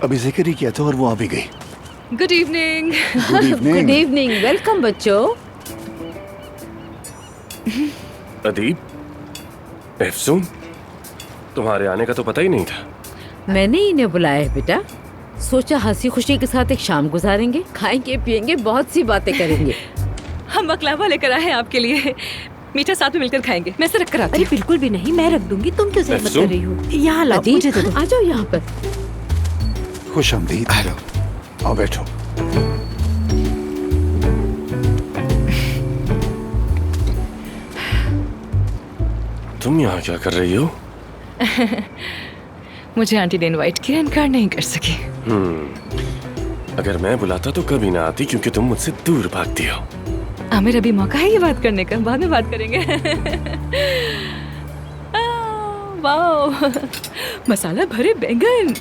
अभी जिक्र ही किया था और वो आ भी गई। Good evening. Good evening. Good evening, welcome बच्चों। अदीब, एफसून, तुम्हारे आने का तो पता ही नहीं था। मैंने इन्हें बुलाया है बेटा, सोचा हंसी खुशी के साथ एक शाम गुजारेंगे, खाएंगे पिएंगे, बहुत सी बातें करेंगे। हम बकलावा लेकर आए हैं आपके लिए, मीठा साथ में मिलकर खाएंगे। मैं से रख कर आती अरे हूँ। बिल्कुल भी नहीं, मैं रख दूंगी, तुम क्यों सहमत अफसून। कर रही हो? यहाँ लाओ, अदीब, मुझे दे दो। आ जाओ यहाँ पर। खुश आमदीद। हेलो, आओ बैठो। तुम यहाँ क्या कर रही हो? मुझे आंटी ने इनवाइट किया, इनकार नहीं कर सकी। अगर मैं बुलाता तो कभी ना आती, क्योंकि तुम मुझसे दूर भागती हो। आमिर, अभी मौका है ये बात करने का, बाद में बात करेंगे। वाओ, मसाला भरे बैंगन।